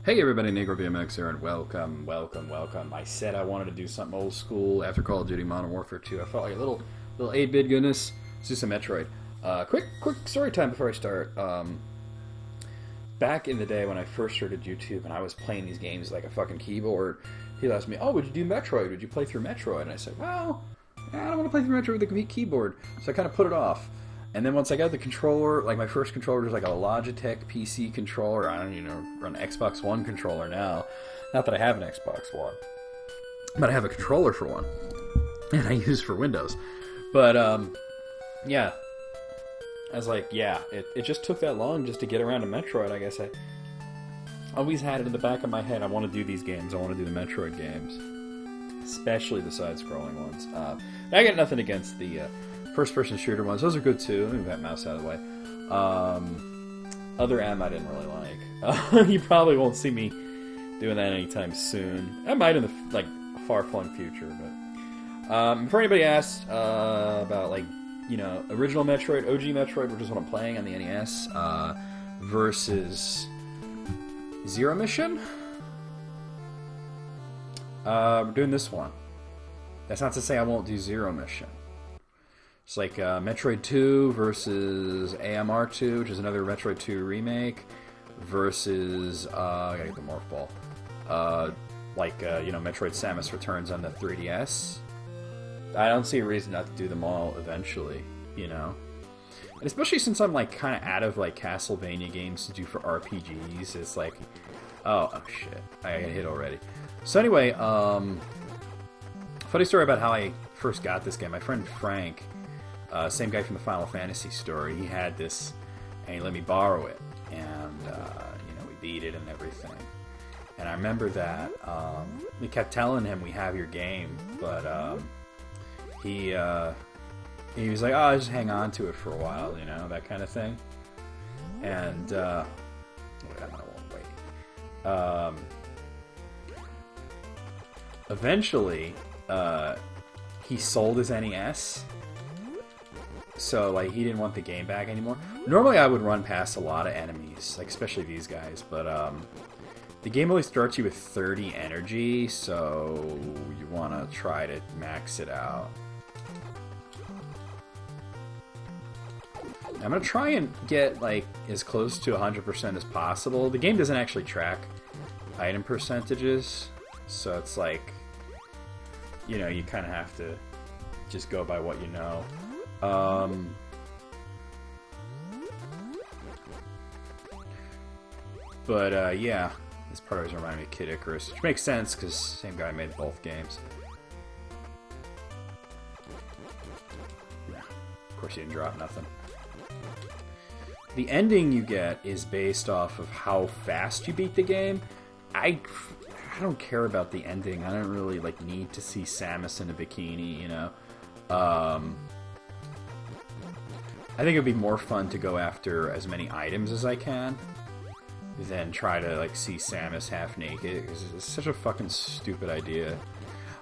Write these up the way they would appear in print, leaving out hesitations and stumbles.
Hey everybody, Negro BMX here, and welcome. I said I wanted to do something old school after Call of Duty Modern Warfare 2. I felt like a little 8-bit goodness. Let's do some Metroid. Quick story time before I start. Back in the day when I first started YouTube and I was playing these games like a fucking keyboard, he asked me, "Oh, would you do Metroid? Would you play through Metroid?" And I said, "Well, I don't want to play through Metroid with a keyboard," so I kind of put it off. And then once I got the controller, like my first controller was like a Logitech PC controller. I don't even run an Xbox One controller now. Not that I have an Xbox One, but I have a controller for one, and I use for Windows. But yeah, I was like, yeah, it just took that long just to get around to Metroid. I guess I always had it in the back of my head. I want to do these games. I want to do the Metroid games, especially the side-scrolling ones. I got nothing against the first-person shooter ones. Those are good too. Let me move that mouse out of the way. Other M I didn't really like. You probably won't see me doing that anytime soon. I might in the far-flung future. But before anybody asks about original Metroid, OG Metroid, which is what I'm playing on the NES, versus Zero Mission, we're doing this one. That's not to say I won't do Zero Mission. It's like Metroid 2 versus AMR 2, which is another Metroid 2 remake, versus I gotta get the Morph Ball. Metroid Samus Returns on the 3DS. I don't see a reason not to do them all eventually, And especially since I'm kind of out of Castlevania games to do for RPGs. It's like, oh shit, I got hit already. So anyway, funny story about how I first got this game. My friend Frank, same guy from the Final Fantasy story, he had this, and he let me borrow it, and we beat it and everything. And I remember that we kept telling him we have your game, but he was like, "Oh, just hang on to it for a while," that kind of thing. And I won't wait. Eventually, he sold his NES. So, he didn't want the game back anymore. Normally, I would run past a lot of enemies, especially these guys, but, the game only starts you with 30 energy, so you want to try to max it out. I'm going to try and get, as close to 100% as possible. The game doesn't actually track item percentages, so it's you kind of have to just go by what you know. Yeah, this part always reminded me of Kid Icarus, which makes sense because same guy made both games. Yeah, of course he didn't drop nothing. The ending you get is based off of how fast you beat the game. I don't care about the ending. I don't really need to see Samus in a bikini, I think it would be more fun to go after as many items as I can than try to see Samus half naked. It's such a fucking stupid idea.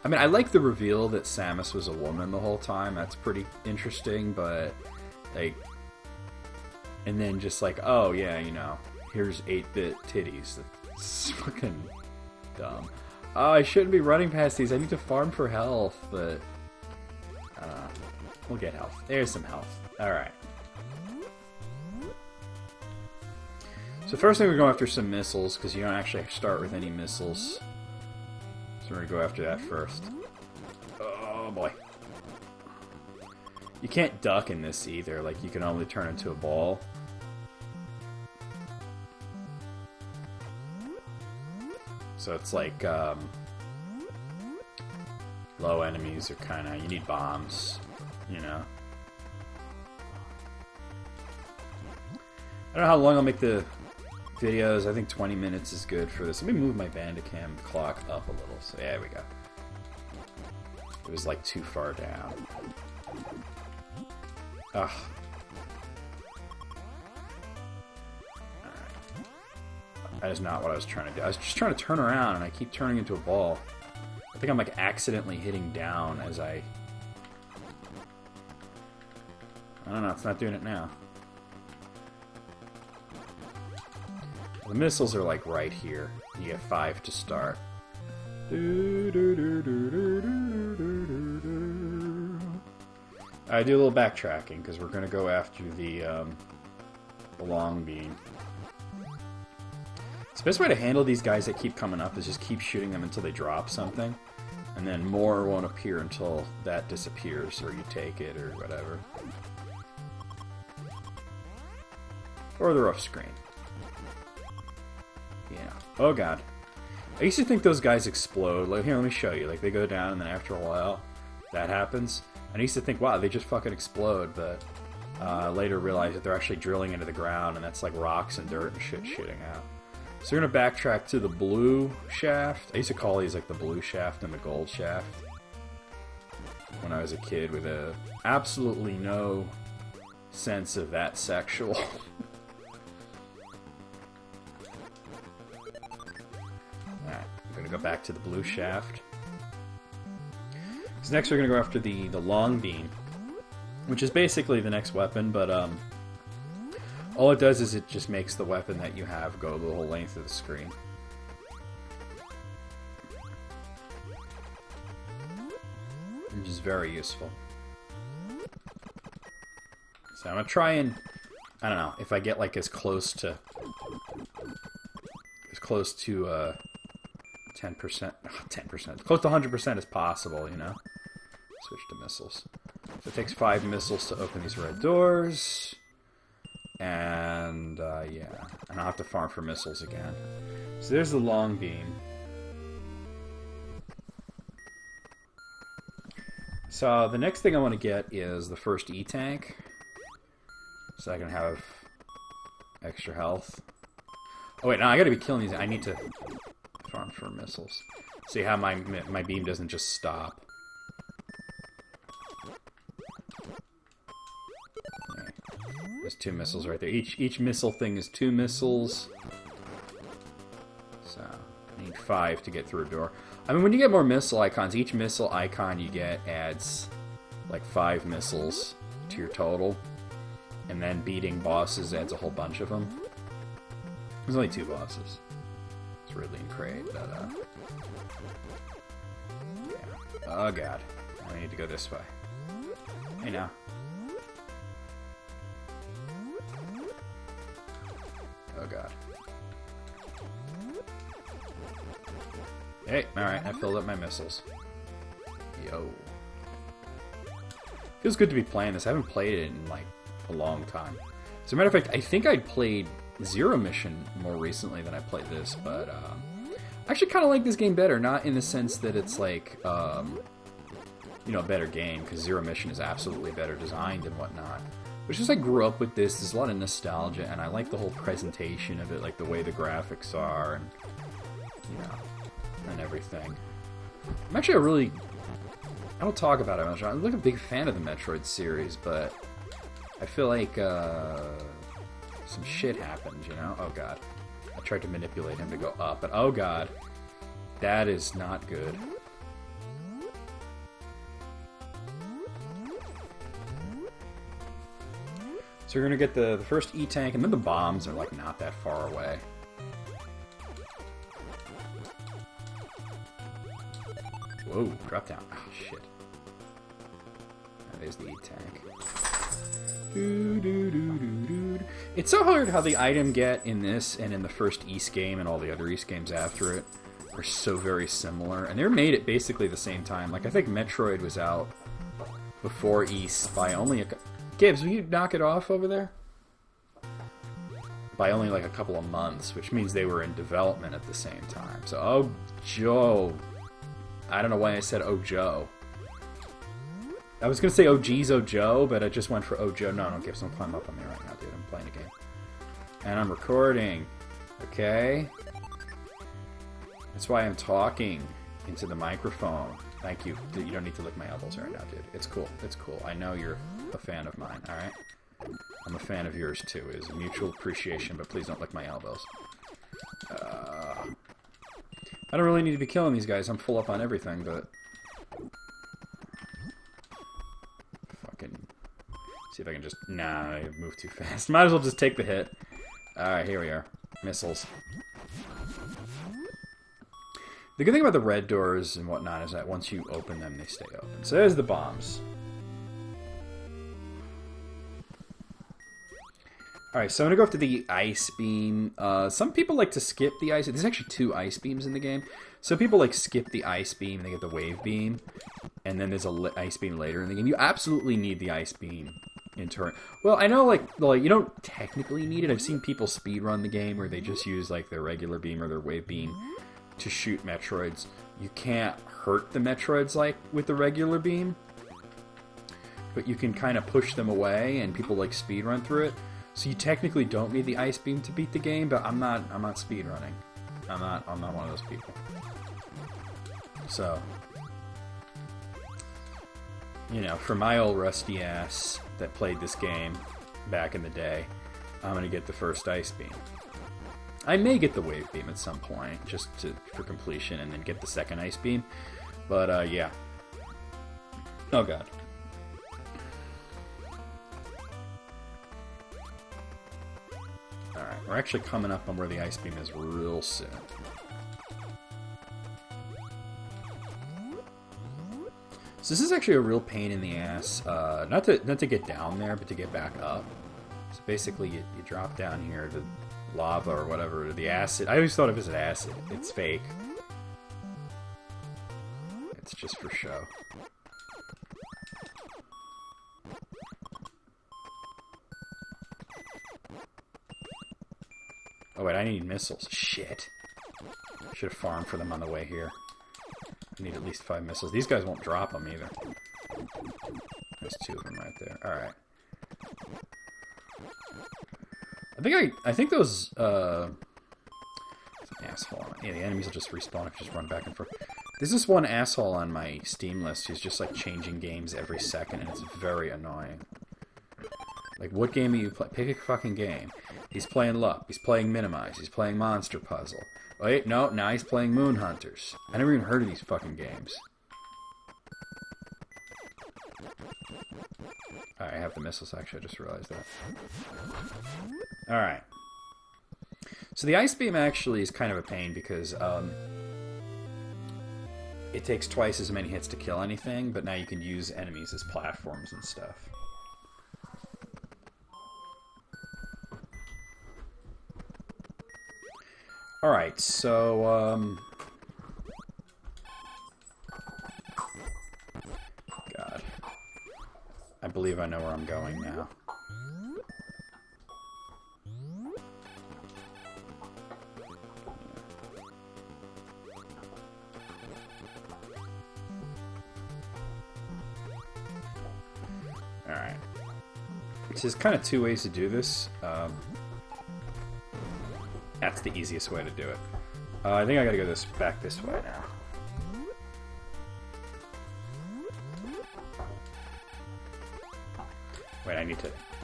I mean, I like the reveal that Samus was a woman the whole time. That's pretty interesting, but and then just oh yeah, here's 8-bit titties. That's fucking dumb. Oh, I shouldn't be running past these. I need to farm for health, but we'll get health. There's some health. Alright. So first thing, we're going after some missiles, because you don't actually start with any missiles. So we're going to go after that first. Oh boy. You can't duck in this either. You can only turn into a ball. So it's low enemies are kind of... You need bombs, I don't know how long I'll make the videos. I think 20 minutes is good for this. Let me move my Bandicam clock up a little. So there we go. It was too far down. Ugh. That is not what I was trying to do. I was just trying to turn around, and I keep turning into a ball. I think I'm accidentally hitting down as I don't know, it's not doing it now. The missiles are like right here. You get 5 to start. I do a little backtracking because we're going to go after the long beam. So the best way to handle these guys that keep coming up is just keep shooting them until they drop something. And then more won't appear until that disappears or you take it or whatever. Or they're off screen. Yeah. Oh god. I used to think those guys explode. Like, here, let me show you. Like, they go down and then after a while, that happens. And I used to think, wow, they just fucking explode. But later realized that they're actually drilling into the ground and that's like rocks and dirt and shit shooting out. So we're going to backtrack to the blue shaft. I used to call these like the blue shaft and the gold shaft. When I was a kid with absolutely no sense of that sexual. Alright, we're going to go back to the blue shaft. So next we're going to go after the long beam. Which is basically the next weapon, but all it does is it just makes the weapon that you have go the whole length of the screen. Which is very useful. So I'm going to try and, I don't know, if I get like as close to 10%, 10%, close to 100% as possible, you know? Switch to missiles. So it takes 5 missiles to open these red doors. And, yeah. And I'll have to farm for missiles again. So there's the long beam. So the next thing I want to get is the first E-tank. So I can have extra health. Oh wait, no, I gotta be killing these. I need to farm for missiles. See how my beam doesn't just stop. There's 2 missiles right there. Each missile thing is 2 missiles. So, I need 5 to get through a door. I mean, when you get more missile icons, each missile icon you get adds like 5 missiles to your total. And then beating bosses adds a whole bunch of them. There's only 2 bosses. It's Ridley and Kraid, but, yeah. Oh god. I need to go this way. Hey now. Oh god. Hey, alright, I filled up my missiles. Yo. Feels good to be playing this. I haven't played it in, like, a long time. As a matter of fact, I think I'd played Zero Mission more recently than I played this, but, I actually kind of like this game better. Not in the sense that it's, like, you know, a better game, because Zero Mission is absolutely better designed and whatnot. But just I grew up with this, there's a lot of nostalgia, and I like the whole presentation of it, like the way the graphics are, and, you know, and everything. I'm actually I don't talk about it much. I'm like a big fan of the Metroid series, but I feel like, some shit happened, you know? Oh god. I tried to manipulate him to go up, but oh god. That is not good. So we're gonna get the first E-tank, and then the bombs are like not that far away. Whoa, drop down. Oh shit. There's the E-tank. It's so hard how the item get in this and in the first East game and all the other East games after it are so very similar. And they were made at basically the same time. Like, I think Metroid was out before East by only a... Gibbs, will you knock it off over there? By only like a couple of months, which means they were in development at the same time. So, oh, Joe. I don't know why I said oh, Joe. I was going to say oh, geez, oh, Joe, but I just went for oh, Joe. No, Gibbs, don't climb up on me right now, dude. I'm playing a game. And I'm recording. Okay? That's why I'm talking into the microphone. Thank you. You don't need to lick my elbows right now, dude. It's cool. It's cool. I know you're a fan of mine, alright? I'm a fan of yours, too. It is a mutual appreciation, but please don't lick my elbows. I don't really need to be killing these guys. I'm full up on everything, but... Fucking... See if I can just... Nah, I moved too fast. Might as well just take the hit. Alright, here we are. Missiles. The good thing about the red doors and whatnot is that once you open them, they stay open. So there's the bombs. Alright, so I'm going to go after the ice beam. Some people like to skip the ice. There's actually 2 ice beams in the game. Some people like skip the ice beam and they get the wave beam. And then there's a ice beam later in the game. You absolutely need the ice beam in turret. Well, I know like you don't technically need it. I've seen people speedrun the game where they just use like their regular beam or their wave beam to shoot Metroids. You can't hurt the Metroids like with the regular beam. But you can kind of push them away and people like speedrun through it. So you technically don't need the ice beam to beat the game, but I'm not speedrunning. I'm not one of those people. So, you know, for my old rusty ass that played this game back in the day, I'm gonna get the first ice beam. I may get the wave beam at some point, just for completion, and then get the second ice beam. But yeah. Oh god. Alright, we're actually coming up on where the ice beam is real soon. So this is actually a real pain in the ass. Not to get down there, but to get back up. So basically, you drop down here to lava or whatever, or the acid. I always thought of it as an acid. It's fake. It's just for show. Oh wait, I need missiles. Shit. Should have farmed for them on the way here. I need at least 5 missiles. These guys won't drop them either. There's 2 of them right there. Alright. I think those, asshole. Yeah, the enemies will just respawn if you just run back and forth. There's this one asshole on my Steam list who's just, like, changing games every second, and it's very annoying. Like, what game are you playing? Pick a fucking game. He's playing Luck. He's playing Minimize. He's playing Monster Puzzle. Wait, no, now he's playing Moon Hunters. I never even heard of these fucking games. Alright, I have the missiles, actually. I just realized that. Alright. So the ice beam actually is kind of a pain because it takes twice as many hits to kill anything, but now you can use enemies as platforms and stuff. Alright, so, God. I believe I know where I'm going now. Alright. So there's kind of 2 ways to do this. That's the easiest way to do it. I think I gotta go back this way now. Wait, I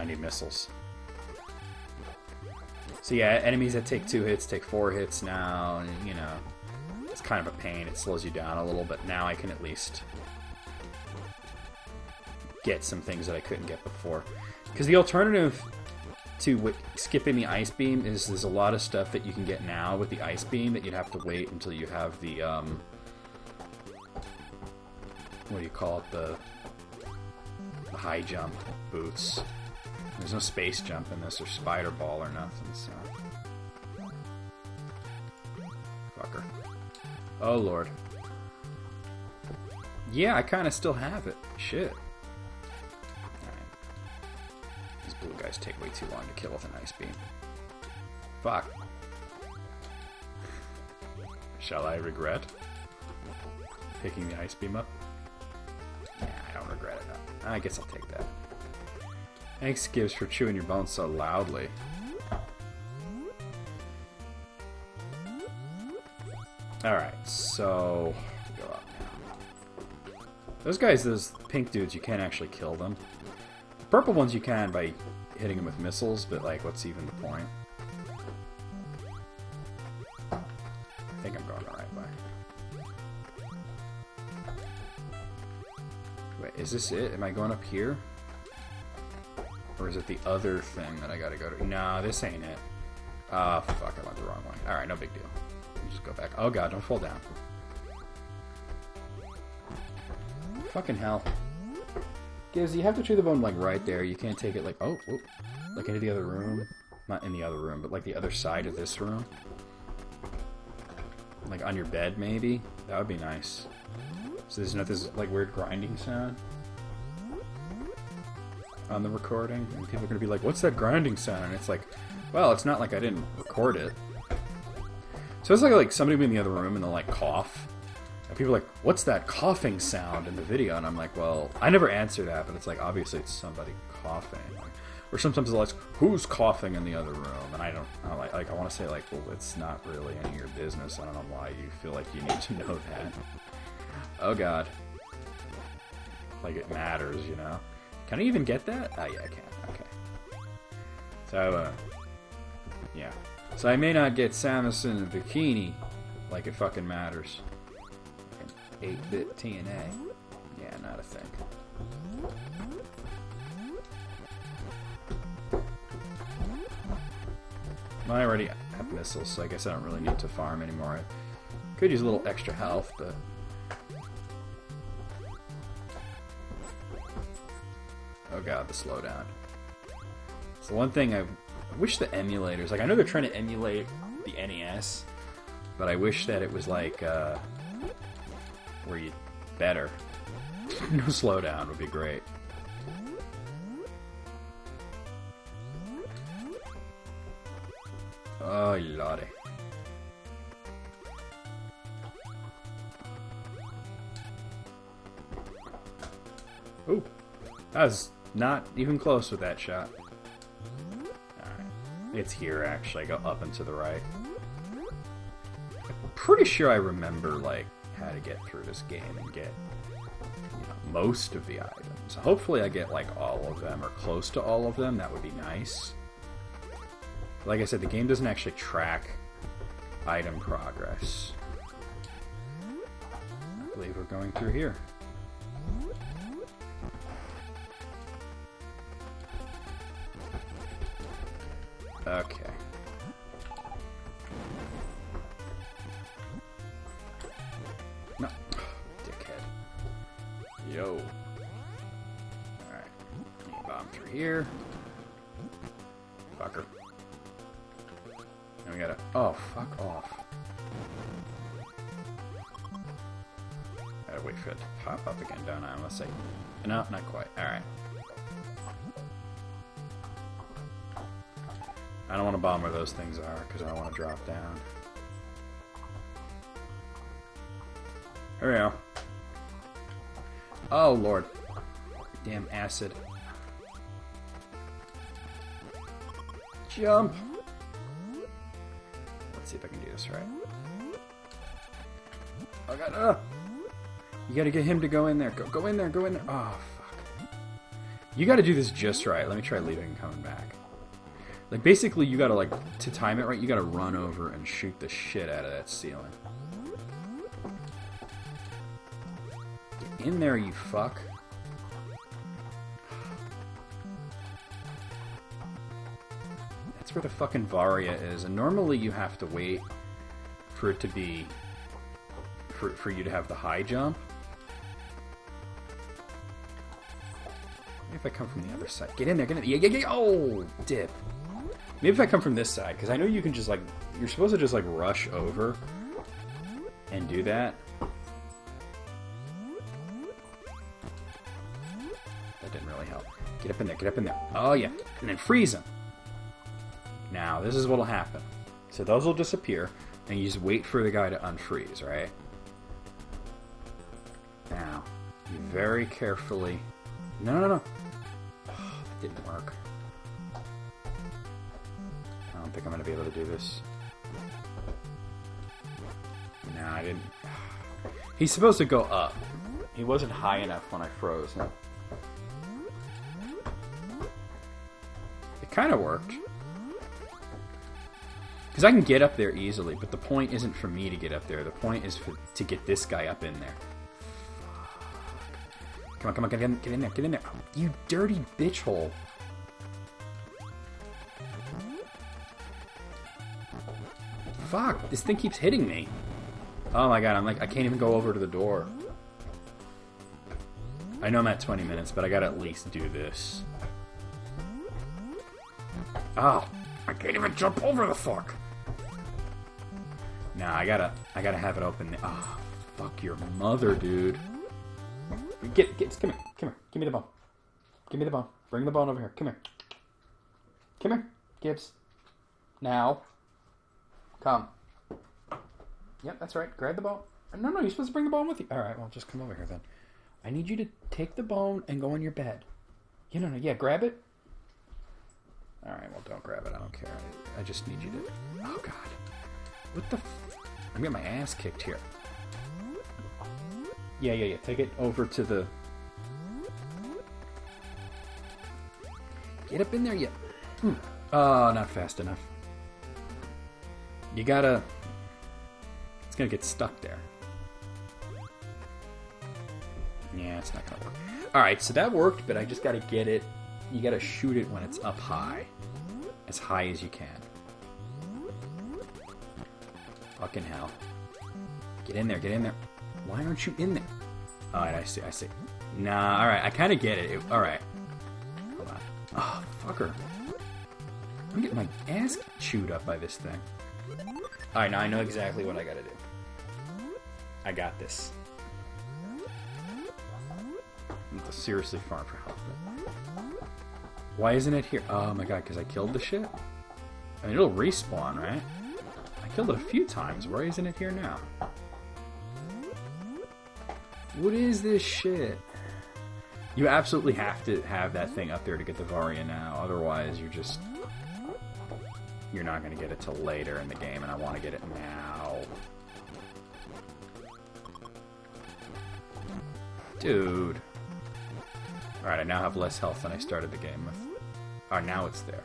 need missiles. So yeah, enemies that take 2 hits take 4 hits now, and you know, it's kind of a pain. It slows you down a little, but now I can at least get some things that I couldn't get before. Because the alternative to skipping the ice beam is there's a lot of stuff that you can get now with the ice beam that you'd have to wait until you have the what do you call it, the high jump boots. There's no space jump in this or spider ball or nothing, so fucker. Oh lord. Yeah, I kind of still have it. Shit. Blue guys take way too long to kill with an ice beam. Fuck. Shall I regret picking the ice beam up? Nah, I don't regret it. No. I guess I'll take that. Thanks, Gibbs, for chewing your bones so loudly. Alright, so go up now. Those guys, those pink dudes, you can't actually kill them. Purple ones you can by hitting them with missiles, but like, what's even the point? I think I'm going the right way. Wait, is this it? Am I going up here? Or is it the other thing that I gotta go to? No, this ain't it. Ah, fuck, I went the wrong way. Alright, no big deal. Let me just go back. Oh god, don't fall down. Fucking hell. Giz, you have to chew the bone, like, right there. You can't take it, like, oh, whoop, like, into the other room. Not in the other room, but, like, the other side of this room. Like, on your bed, maybe? That would be nice. So there's not this, like, weird grinding sound on the recording. And people are going to be like, what's that grinding sound? And it's like, well, it's not like I didn't record it. So it's like somebody being in the other room and they'll, like, cough. And people are like, what's that coughing sound in the video? And I'm like, well, I never answer that, but it's like, obviously it's somebody coughing. Or sometimes they'll ask, who's coughing in the other room? And I want to say, like, well, it's not really any of your business. I don't know why you feel like you need to know that. Oh, God. Like, it matters, you know? Can I even get that? Oh, yeah, I can. Okay. So, yeah. So I may not get Samus in a bikini like it fucking matters. 8-bit TNA. Yeah, not a thing. Well, I already have missiles, so I guess I don't really need to farm anymore. I could use a little extra health, but... Oh god, the slowdown. So one thing I wish the emulators... Like, I know they're trying to emulate the NES, but I wish that it was like, where you... better. No slowdown would be great. Oh, lordy. Ooh. That was not even close with that shot. Alright. It's here, actually. Go up and to the right. I'm pretty sure I remember, like, how to get through this game and get, you know, most of the items. Hopefully I get, like, all of them, or close to all of them. That would be nice. Like I said, the game doesn't actually track item progress. I believe we're going through here. Okay. No. Dickhead. Yo. Alright. Bomb through here. Fucker. And we gotta... Oh, fuck off. Gotta wait for it to pop up again, don't I? Unless I... No, not quite. Alright. I don't want to bomb where those things are, because I don't want to drop down. Here we go. Oh, Lord. Damn acid. Jump! Let's see if I can do this right. Oh, God. You gotta get him to go in there. Go in there, go in there. Oh, fuck. You gotta do this just right. Let me try leaving and coming back. Like, basically, you gotta, like, to time it right, you gotta run over and shoot the shit out of that ceiling. Get in there, you fuck. That's where the fucking Varia is, and normally you have to wait for it to be... For you to have the high jump. Maybe if I come from the other side. Get in there, get in there. Yeah. Oh, dip. Maybe if I come from this side, because I know you can just, like... You're supposed to just, like, rush over and do that. That didn't really help. Get up in there, get up in there. Oh, yeah. And then freeze them. Now, this is what'll happen. So those will disappear, and you just wait for the guy to unfreeze, right? Now, you very carefully... No. Oh, that didn't work. I don't think I'm going to be able to do this. No, I didn't. He's supposed to go up. He wasn't high enough when I froze him. It kind of worked. Because I can get up there easily, but the point isn't for me to get up there. The point is to get this guy up in there. Come on, get in there. Oh, you dirty bitch hole. Fuck, this thing keeps hitting me. Oh my god, I'm like, I can't even go over to the door. I know I'm at 20 minutes, but I gotta at least do this. Oh, I can't even jump over the fuck. Nah, I gotta have it open. Oh, fuck your mother, dude. Come here, give me the bone. Give me the bone. Bring the bone over here. Come here. Come here, Gibbs. Now. Come. Yep, that's right. Grab the bone. No, you're supposed to bring the bone with you. Alright, well, just come over here then. I need you to take the bone and go in your bed. Yeah, grab it. Alright, well, don't grab it. I don't care. I just need you to... Oh, God. What the... I'm getting my ass kicked here. Yeah. Take it over to the... Get up in there, yeah. Oh, not fast enough. You gotta... It's gonna get stuck there. Yeah, it's not gonna work. Alright, so that worked, but I just gotta get it. You gotta shoot it when it's up high. As high as you can. Fucking hell. Get in there. Why aren't you in there? Alright, I see. Nah, alright, I kinda get it. Alright. Hold on. Oh, fucker. I'm getting my ass chewed up by this thing. Alright, now I know exactly what I gotta do. I got this. I'm seriously far for help. Why isn't it here? Oh my god, because I killed the shit? I mean, it'll respawn, right? I killed it a few times. Why isn't it here now? What is this shit? You absolutely have to have that thing up there to get the Varia now. Otherwise, you're not going to get it till later in the game, and I want to get it now. Dude. Alright, I now have less health than I started the game with. Alright, now it's there.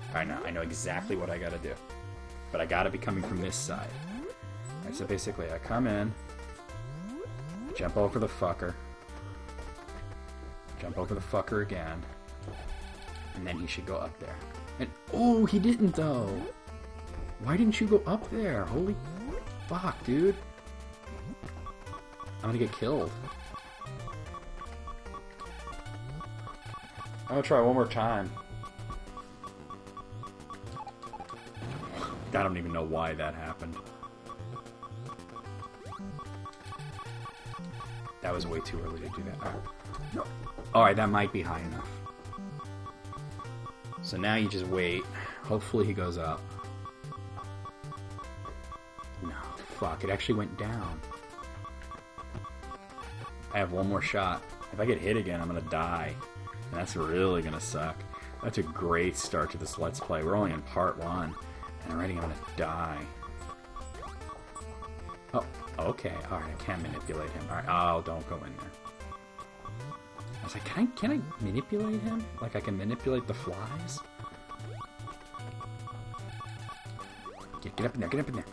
Alright, now I know exactly what I gotta do. But I gotta be coming from this side. Alright, so basically I come in, jump over the fucker, jump over the fucker again, and then he should go up there. And oh, he didn't though! Why didn't you go up there? Holy fuck, dude. I'm gonna get killed. I'm gonna try one more time. I don't even know why that happened. That was way too early to do that. Alright, Alright, that might be high enough. So now you just wait. Hopefully he goes up. No, fuck, it actually went down. I have one more shot. If I get hit again, I'm gonna die. And that's really gonna suck. That's a great start to this Let's Play. We're only in part 1. And already I'm gonna die. Oh, okay. Alright, I can manipulate him. Alright, oh, don't go in there. I was like, can I manipulate him? Like I can manipulate the flies? Get up in there.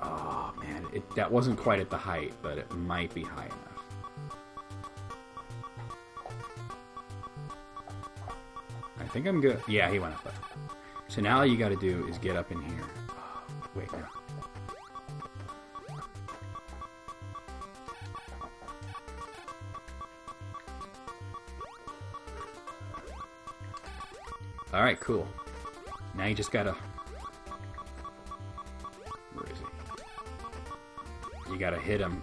Oh, man. That wasn't quite at the height, but it might be high enough. I think I'm good. Yeah, he went up there. So now all you gotta do is get up in here. Oh, wait, no. Alright, cool. Now you just gotta... Where is he? You gotta hit him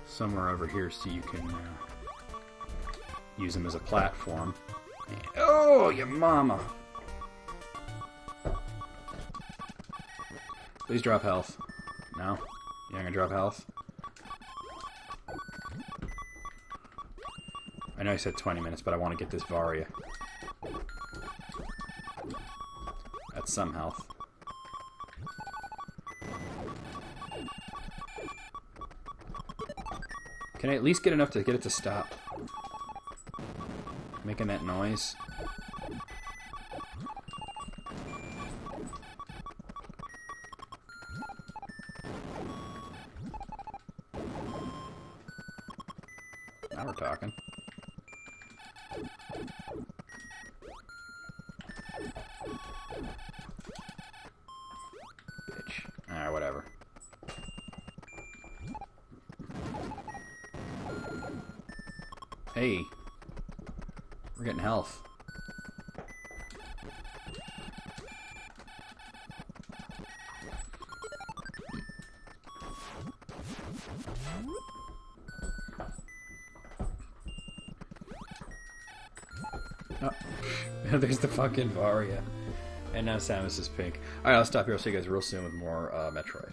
somewhere over here so you can use him as a platform. Oh, your mama! Please drop health. No? You're not gonna drop health? I know I said 20 minutes, but I want to get this Varia. That's some health. Can I at least get enough to get it to stop? Making that noise. Now we're talking. Hey. We're getting health. Oh. There's the fucking Varia. And now Samus is pink. Alright, I'll stop here. I'll see you guys real soon with more Metroid.